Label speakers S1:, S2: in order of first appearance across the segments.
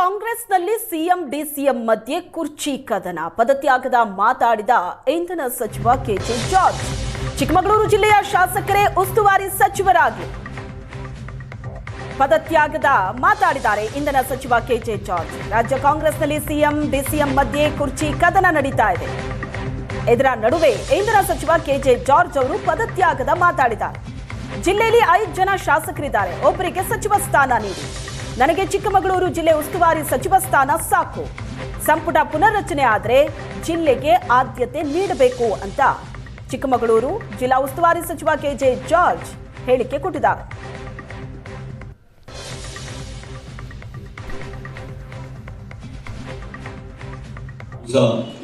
S1: ಕಾಂಗ್ರೆಸ್ನಲ್ಲಿ CM DCM ಮಧ್ಯೆ ಕುರ್ಚಿ ಕದನ. ಪದತ್ಯಾಗದ ಮಾತಾಡಿದ ಇಂಧನ ಸಚಿವ ಕೆಜೆ ಜಾರ್ಜ್. ಚಿಕ್ಕಮಗಳೂರು ಜಿಲ್ಲೆಯ ಶಾಸಕರೇ ಉಸ್ತುವಾರಿ ಸಚಿವರಾಗಿ ಪದತ್ಯಾಗದ ಮಾತಾಡಿದ್ದಾರೆ ಇಂಧನ ಸಚಿವ ಕೆಜೆ ಜಾರ್ಜ್. ರಾಜ್ಯ ಕಾಂಗ್ರೆಸ್ನಲ್ಲಿ ಸಿಎಂ ಡಿಸಿಎಂ ಮಧ್ಯೆ ಕುರ್ಚಿ ಕದನ ನಡೀತಾ ಇದೆ. ಇದರ ನಡುವೆ ಇಂಧನ ಸಚಿವ ಕೆಜೆ ಜಾರ್ಜ್ ಅವರು ಪದತ್ಯಾಗದ ಮಾತಾಡಿದ್ದಾರೆ. ಜಿಲ್ಲೆಯಲ್ಲಿ 5 ಜನ ಶಾಸಕರಿದ್ದಾರೆ, ಒಬ್ಬರಿಗೆ ಸಚಿವ ಸ್ಥಾನ ನೀಡಿ. ನನಗೆ ಚಿಕ್ಕಮಗಳೂರು ಜಿಲ್ಲೆ ಉಸ್ತುವಾರಿ ಸಚಿವ ಸ್ಥಾನ ಸಾಕು. ಸಂಪುಟ ಪುನರ್ರಚನೆ ಆದರೆ ಜಿಲ್ಲೆಗೆ ಆದ್ಯತೆ ನೀಡಬೇಕು ಅಂತ ಚಿಕ್ಕಮಗಳೂರು ಜಿಲ್ಲಾ ಉಸ್ತುವಾರಿ ಸಚಿವ ಕೆಜೆ ಜಾರ್ಜ್ ಹೇಳಿಕೆ ಕೊಟ್ಟಿದ್ದಾರೆ.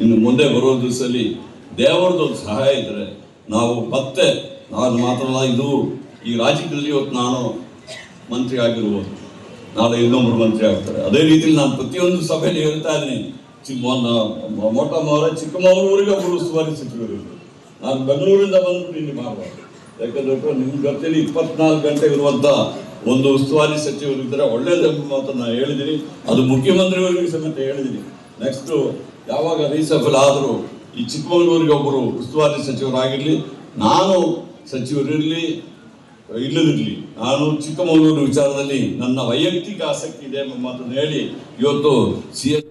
S2: ಇನ್ನು ಮುಂದೆ ಬರುವ ದಿವಸದಲ್ಲಿ ದೇವರದ್ದು ಸಹಾಯ ಇದ್ರೆ ನಾವು ಮತ್ತೆ ನಾನು ಮಾತ್ರ ಇದು ಈ ರಾಜ್ಯದಲ್ಲಿ ಇವತ್ತು ನಾನು ಮಂತ್ರಿ ಆಗಿರ್ಬೋದು, ನಾಳೆ ಇನ್ನೊಬ್ಬರು ಮಂತ್ರಿ ಆಗ್ತಾರೆ. ಅದೇ ರೀತಿಯಲ್ಲಿ ನಾನು ಪ್ರತಿಯೊಂದು ಸಭೆಯಲ್ಲಿ ಹೇಳ್ತಾ ಇದ್ದೀನಿ, ಮೊಟ್ಟಮೊದಲ ಚಿಕ್ಕಮಗಳೂರಿಗೆ ಒಬ್ಬರು ಉಸ್ತುವಾರಿ ಸಚಿವರು. ನಾನು ಬೆಂಗಳೂರಿಂದ ಬಂದ್ಬಿಟ್ಟು ಇಲ್ಲಿ ಮಾಡಬಾರ್ದು, ಯಾಕಂದ್ರೆ ನಿಮ್ಮ ಜೊತೆಯಲ್ಲಿ 24 ಗಂಟೆ ಇರುವಂಥ ಒಂದು ಉಸ್ತುವಾರಿ ಸಚಿವರು ಇದ್ದರೆ ಒಳ್ಳೆಯದೆಂಬ ಮಾತನ್ನು ನಾನು ಹೇಳಿದ್ದೀನಿ. ಅದು ಮುಖ್ಯಮಂತ್ರಿಯವರಿಗೆ ಸಮೇತ ಹೇಳಿದ್ದೀನಿ. ನೆಕ್ಸ್ಟು ಯಾವಾಗ ರೀಸಫಲ್ ಆದರೂ ಈ ಚಿಕ್ಕಮಗಳೂರಿಗೆ ಒಬ್ಬರು ಉಸ್ತುವಾರಿ ಸಚಿವರಾಗಿರಲಿ, ನಾನು ಸಚಿವರಿರಲಿ ಇಲ್ಲದಿರಲಿ, ನಾನು ಚಿಕ್ಕಮಗಳೂರು ವಿಚಾರದಲ್ಲಿ ನನ್ನ ವೈಯಕ್ತಿಕ ಆಸಕ್ತಿ ಇದೆ ಎಂಬ ಮಾತನ್ನು ಹೇಳಿ ಇವತ್ತು ಸಿಎಂ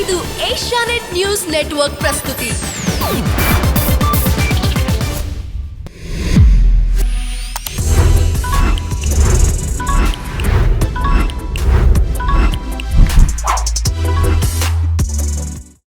S3: ಇದು ಏಷ್ಯಾನೆಟ್ ನ್ಯೂಸ್ ನೆಟ್ವರ್ಕ್ ಪ್ರಸ್ತುತಿ.